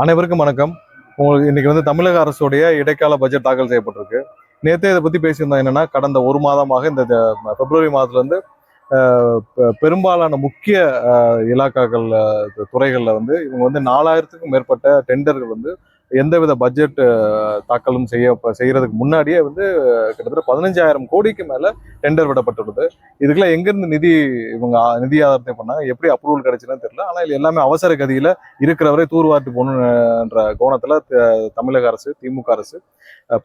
அனைவருக்கும் வணக்கம். உங்களுக்கு இன்னைக்கு தமிழக அரசுடைய இடைக்கால பட்ஜெட் தாக்கல் செய்யப்பட்டிருக்கு. நேற்றே இதை பத்தி பேசியிருந்தோம். என்னன்னா, கடந்த ஒரு மாதமாக இந்த பிப்ரவரி மாதத்துல இருந்து பெரும்பாலான முக்கிய இலாக்காக்கள் துறைகள்ல இவங்க 4000க்கும் மேற்பட்ட டெண்டர்கள் எந்தவித பட்ஜெட் தாக்கலும் செய்யறதுக்கு முன்னாடியே கிட்டத்தட்ட 15,000 கோடிக்கு மேல டெண்டர் விடப்பட்டுள்ளது. இதுக்கெல்லாம் எங்கிருந்து நிதி ஆதாரத்தை பண்ணாங்க, எப்படி அப்ரூவல் கிடைச்சுன்னு தெரியல. ஆனா இது எல்லாமே அவசர கதியில இருக்கிறவரை தூர்வார்த்து போகணுன்ற கோணத்துல தமிழக அரசு, திமுக அரசு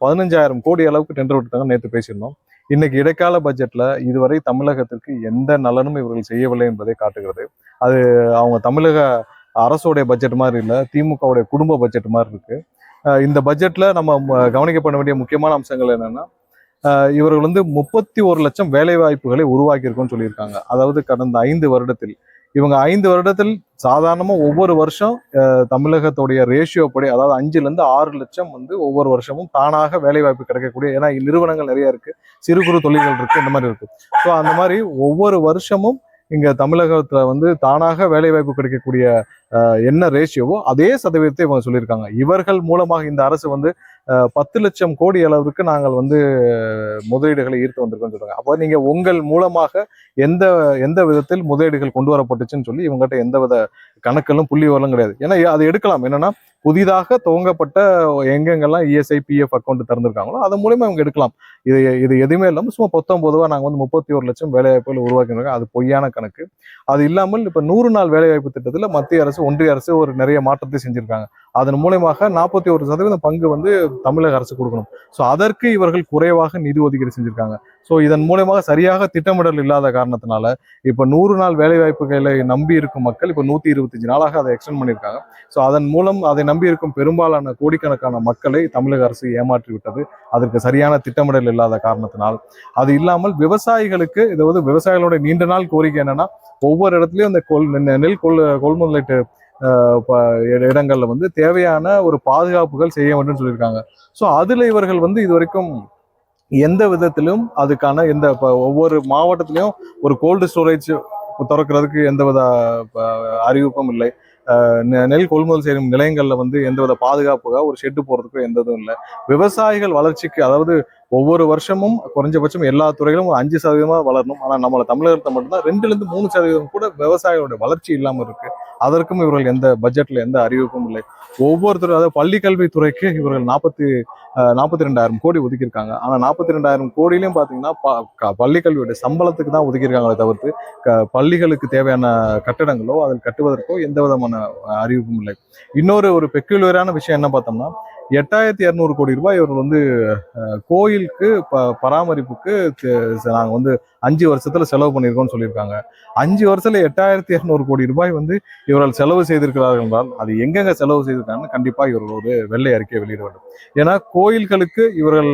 15,000 கோடி அளவுக்கு டெண்டர் விட்டுட்டாங்க. நேற்று பேசியிருந்தோம். இன்னைக்கு இடைக்கால பட்ஜெட்ல இதுவரை தமிழகத்திற்கு எந்த நலனும் இவர்கள் செய்யவில்லை என்பதை காட்டுகிறது. அது அவங்க தமிழக அரசுடைய பட்ஜெட் மாதிரி இல்லை, திமுகவுடைய குடும்ப பட்ஜெட் மாதிரி இருக்கு. இந்த பட்ஜெட்ல நம்ம கவனிக்கப்பட வேண்டிய முக்கியமான அம்சங்கள் என்னன்னா, இவர்கள் 31 லட்சம் வேலை வாய்ப்புகளை உருவாக்கியிருக்கோம்னு சொல்லியிருக்காங்க. அதாவது கடந்த 5 வருடத்தில் இவங்க 5 வருடத்தில் சாதாரணமா ஒவ்வொரு வருஷம் தமிழகத்துடைய ரேஷியோ படி, அதாவது 5 to 6 லட்சம் ஒவ்வொரு வருஷமும் தானாக வேலை வாய்ப்பு கிடைக்கக்கூடிய, ஏன்னா நிறுவனங்கள் நிறைய இருக்கு, சிறு குறு தொழில்கள் இருக்கு, இந்த மாதிரி இருக்கு. ஸோ அந்த மாதிரி ஒவ்வொரு வருஷமும் இங்க தமிழகத்துல தானாக வேலை வாய்ப்பு கிடைக்கக்கூடிய என்ன ரேஷியோவோ அதே சதவீதத்தை இவங்க சொல்லியிருக்காங்க. இவர்கள் மூலமாக இந்த அரசு 10 லட்சம் கோடி அளவுக்கு நாங்கள் முதலீடுகளை ஈர்த்து வந்திருக்கோம்னு சொல்றாங்க. அப்போ நீங்க உங்கள் மூலமாக எந்த எந்த விதத்தில் முதலீடுகள் கொண்டு வரப்பட்டுச்சுன்னு சொல்லி இவங்ககிட்ட எந்தவித கணக்கெல்லாம் புள்ளி வரலும் கிடையாது. ஏன்னா அது எடுக்கலாம். என்னன்னா, புதிதாக துவங்கப்பட்ட எங்கெங்கெல்லாம் இஎஸ்ஐ பிஎஃப் அக்கௌண்ட் திறந்திருக்காங்களோ அது மூலமா இவங்க எடுக்கலாம். இது எதுவுமே இல்லாமல் சும்மா 19 நாங்க 31 லட்சம் வேலைவாய்ப்புகள் உருவாக்கினாங்க. அது பொய்யான கணக்கு. அது இல்லாமல் இப்ப 100 நாள் வேலைவாய்ப்பு திட்டத்துல மத்திய அரசு, ஒன்றிய அரசு ஒரு நிறைய மாற்றத்தை செஞ்சிருக்காங்க. அதன் மூலமாக 41% பங்கு தமிழக அரசு கொடுக்கணும். ஸோ அதற்கு இவர்கள் குறைவாக நிதி ஒதுக்கீடு செஞ்சிருக்காங்க. ஸோ இதன் மூலமாக சரியாக திட்டமிடல் இல்லாத காரணத்தினால இப்ப 100 நாள் வேலை வாய்ப்புகளை நம்பி இருக்கும் மக்கள் இப்ப 125 நாளாக அதை எக்ஸ்டெண்ட் பண்ணியிருக்காங்க. ஸோ அதன் மூலம் அதை நம்பி இருக்கும் பெரும்பாலான கோடிக்கணக்கான மக்களை தமிழக அரசு ஏமாற்றி விட்டது. அதற்கு சரியான திட்டமிடல் இல்லாத காரணத்தினால். அது இல்லாமல் விவசாயிகளுக்கு விவசாயிகளுடைய நீண்ட நாள் கோரிக்கை என்னன்னா, ஒவ்வொரு இடத்துலயும் இந்த நெல் கொள்முதலீட்டு இடங்கள்ல தேவையான ஒரு பாதுகாப்புகள் செய்ய வேண்டும் சொல்லியிருக்காங்க. ஸோ அதுல இவர்கள் இது வரைக்கும் எந்த விதத்திலும் அதுக்கான ஒவ்வொரு மாவட்டத்திலையும் ஒரு கோல்டு ஸ்டோரேஜ் திறக்கிறதுக்கு எந்தவித அறிவிப்பும் இல்லை. நெல் கொள்முதல் செய்யும் நிலையங்கள்ல எந்தவித பாதுகாப்புக்காக ஒரு ஷெட்டு போறதுக்கோ எந்த இதுவும் இல்லை. விவசாயிகள் வளர்ச்சிக்கு, அதாவது ஒவ்வொரு வருஷமும் குறைஞ்சபட்சம் எல்லா துறைகளும் ஒரு 5% வளரணும். ஆனா நம்மள தமிழகத்தை மட்டும்தான் 2 to 3% கூட விவசாயிகளுடைய வளர்ச்சி இல்லாம இருக்கு. அதற்கும் இவர்கள் எந்த பட்ஜெட்ல எந்த அறிவிப்பும் இல்லை. ஒவ்வொருத்தரும், அதாவது பள்ளி கல்வித்துறைக்கு இவர்கள் 42,000 கோடி ஒதுக்கியிருக்காங்க. ஆனா 42,000 கோடியிலையும் பாத்தீங்கன்னா பள்ளி கல்வியுடைய சம்பளத்துக்கு தான் ஒதுக்கியிருக்காங்களே தவிர்த்து பள்ளிகளுக்கு தேவையான கட்டடங்களோ அதில் கட்டுவதற்கோ எந்த விதமான அறிவிப்பும் இல்லை. இன்னொரு ஒரு பெக்யூலரான விஷயம் என்ன பார்த்தோம்னா, 8,200 கோடி ரூபாய் இவர்கள் கோயிலுக்கு பராமரிப்புக்கு நாங்க 5 வருஷத்துல செலவு பண்ணியிருக்கோம்னு சொல்லியிருக்காங்க. 5 வருஷத்துல 8,200 கோடி ரூபாய் இவர்கள் செலவு செய்திருக்கிறார்கள் என்றால் அது எங்கெங்க செலவு செய்திருக்காங்கன்னு கண்டிப்பா இவர்கள் ஒரு வெள்ளை அறிக்கை வெளியிட வேண்டும். ஏன்னா கோயில்களுக்கு இவர்கள்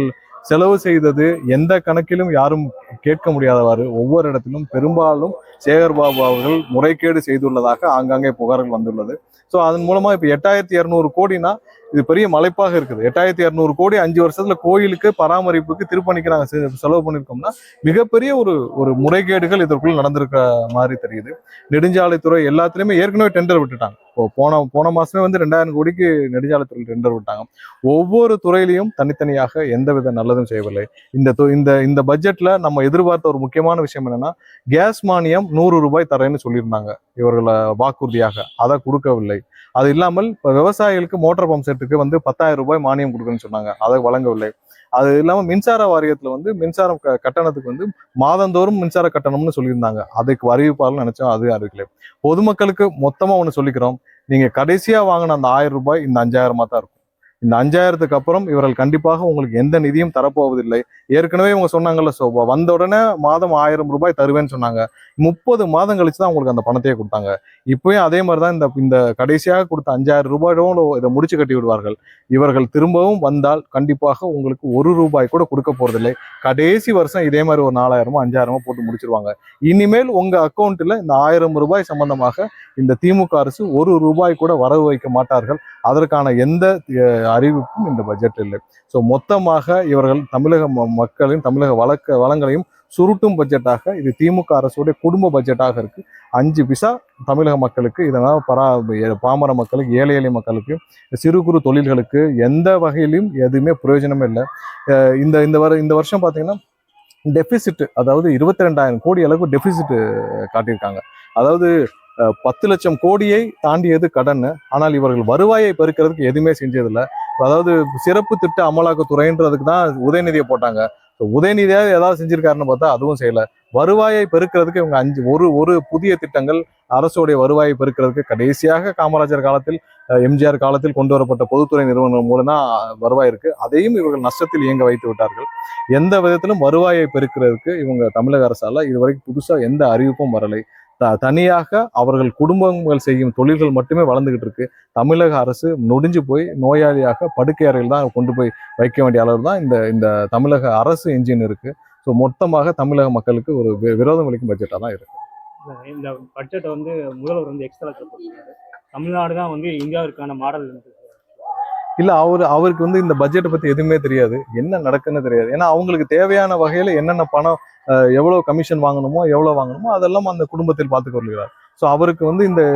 செலவு செய்தது எந்த கணக்கிலும் யாரும் கேட்க முடியாதவாறு ஒவ்வொரு இடத்திலும் பெரும்பாலும் சேகர்பாபு அவர்கள் முறைகேடு செய்துள்ளதாக ஆங்காங்கே புகார்கள் வந்துள்ளது. ஸோ அதன் மூலமா இப்ப 8,200 கோடினா இது பெரிய மலைப்பாக இருக்குது. 8,200 கோடி 5 வருஷத்துல கோயிலுக்கு பராமரிப்புக்கு திருப்பணிக்கு நாங்க செலவு பண்ணிருக்கோம்னா மிகப்பெரிய ஒரு முறைகேடுகள் இதற்குள்ள நடந்திருக்க மாதிரி தெரியுது. நெடுஞ்சாலைத்துறை எல்லாத்துலயுமே ஏற்கனவே டெண்டர் விட்டுட்டாங்க. போன மாசமே 2,000 கோடிக்கு நெடுஞ்சாலைத்துறை டெண்டர் விட்டாங்க. ஒவ்வொரு துறையிலையும் தனித்தனியாக எந்தவித நல்லதும் செய்யவில்லை. இந்த பட்ஜெட்ல நம்ம எதிர்பார்த்த ஒரு முக்கியமான விஷயம் என்னன்னா, கேஸ் மானியம் 100 ரூபாய் தரேன்னு சொல்லியிருந்தாங்க இவர்களை வாக்குறுதியாக. அதை கொடுக்கவில்லை. அது இல்லாமல் விவசாயிகளுக்கு மோட்டார் பம்ப் செட்டுக்கு 10,000 ரூபாய் மானியம் கொடுக்குன்னு சொன்னாங்க. அதை வழங்கவில்லை. அது இல்லாம மின்சார வாரியத்துல மின்சாரம் கட்டணத்துக்கு மாதந்தோறும் மின்சார கட்டணம்னு சொல்லியிருந்தாங்க. அதுக்கு அறிவிப்பாளர் நினைச்சோம், அது அறிவிக்கல. பொதுமக்களுக்கு மொத்தமா ஒண்ணு சொல்லிக்கிறோம், நீங்க கடைசியா வாங்கின அந்த 1,000 ரூபாய் இந்த 5,000 தான் இருக்கும். இந்த 5,000க்கு அப்புறம் இவர்கள் கண்டிப்பாக உங்களுக்கு எந்த நிதியும் தரப்போவதில்லை. ஏற்கனவே இவங்க சொன்னாங்கல்ல, வந்த உடனே மாதம் 1,000 ரூபாய் தருவேன்னு சொன்னாங்க. 30 மாதம் கழிச்சு தான் உங்களுக்கு அந்த பணத்தையே கொடுத்தாங்க. இப்பயும் அதே மாதிரிதான் இந்த கடைசியாக கொடுத்த 5,000 ரூபாயோட இதை முடிச்சு கட்டி விடுவார்கள். இவர்கள் திரும்பவும் வந்தால் கண்டிப்பாக உங்களுக்கு 1 ரூபாய் கூட கொடுக்க போறதில்லை. கடைசி வருஷம் இதே மாதிரி ஒரு 4,000 5,000 போட்டு முடிச்சிருவாங்க. இனிமேல் உங்க அக்கௌண்ட்ல இந்த 1,000 ரூபாய் சம்பந்தமாக இந்த திமுக அரசு 1 ரூபாய் கூட வரவு வைக்க மாட்டார்கள். அதற்கான எந்த அறிவிப்பும் இந்த பட்ஜெட் இல்லை. ஸோ மொத்தமாக இவர்கள் தமிழக மக்களின் தமிழக வளங்களையும் சுருட்டும் பட்ஜெட்டாக இது திமுக அரசுடைய குடும்ப பட்ஜெட்டாக இருக்கு. 5 பிசா தமிழக மக்களுக்கு இதனால் பாமர மக்களுக்கு, ஏழை எளிய மக்களுக்கு, சிறு குறு தொழில்களுக்கு எந்த வகையிலும் எதுவுமே பிரயோஜனமே இல்லை. இந்த வருஷம் பார்த்தீங்கன்னா டெபிசிட், அதாவது 22,000 கோடி அளவுக்கு டெபிசிட் காட்டியிருக்காங்க. அதாவது 10 லட்சம் கோடியை தாண்டியது கடன். ஆனால் இவர்கள் வருவாயை பெருக்கிறதுக்கு எதுவுமே செஞ்சதில்லை. அதாவது சிறப்பு திட்ட அமலாக்கத்துறைன்றதுக்கு தான் உதயநிதியை போட்டாங்க. உதயநிதியாக ஏதாவது செஞ்சிருக்காருன்னு பார்த்தா அதுவும் செய்யல. வருவாயை பெருக்கிறதுக்கு இவங்க ஒரு புதிய திட்டங்கள், அரசுடைய வருவாயை பெருக்கிறதுக்கு கடைசியாக காமராஜர் காலத்தில், எம்ஜிஆர் காலத்தில் கொண்டு வரப்பட்ட பொதுத்துறை நிறுவனம் மூலம் தான் வருவாய் இருக்கு. அதையும் இவர்கள் நஷ்டத்தில் இயங்க வைத்து விட்டார்கள். எந்த விதத்திலும் வருவாயை பெருக்கிறதுக்கு இவங்க தமிழக அரசால இதுவரைக்கும் புதுசா எந்த அறிவிப்பும் வரலை. தனியாக அவர்கள் குடும்பங்கள் செய்யும் தொழில்கள் மட்டுமே வளர்ந்துகிட்டு இருக்கு. தமிழக அரசு நொடிஞ்சு போய் நோயாளியாக படுக்கை அறையில் தான் கொண்டு போய் வைக்க வேண்டிய அளவு தான் இந்த தமிழக அரசு என்ஜின் இருக்கு. ஸோ மொத்தமாக தமிழக மக்களுக்கு ஒரு விரோதம் அளிக்கும் பட்ஜெட்டாக தான் இருக்கு. இந்த பட்ஜெட்டை முதல்வர் எக்ஸ்ட்ரா போட்டிருக்காரு. தமிழ்நாடு தான் இந்தியாவிற்கான மாடல். இல்ல அவருக்கு இந்த பட்ஜெட்டை பத்தி எதுவுமே தெரியாது, என்ன நடக்குன்னு தெரியாது. ஏன்னா அவங்களுக்கு தேவையான வகையில என்னென்ன பணம், எவ்வளவு கமிஷன் வாங்கணுமோ எவ்வளவு வாங்கணுமோ அதெல்லாம் அந்த குடும்பத்தில் பார்த்துக் கொள்கிறார். ஸோ அவருக்கு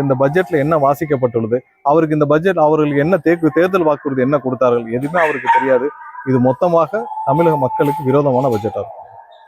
இந்த பட்ஜெட்ல என்ன வாசிக்கப்பட்டுள்ளது, அவருக்கு இந்த பட்ஜெட் அவர்களுக்கு என்ன தேர்தல் வாக்குறுதி என்ன கொடுத்தார்கள், எதுவுமே அவருக்கு தெரியாது. இது மொத்தமாக தமிழக மக்களுக்கு விரோதமான பட்ஜெட்டா இருக்கும்.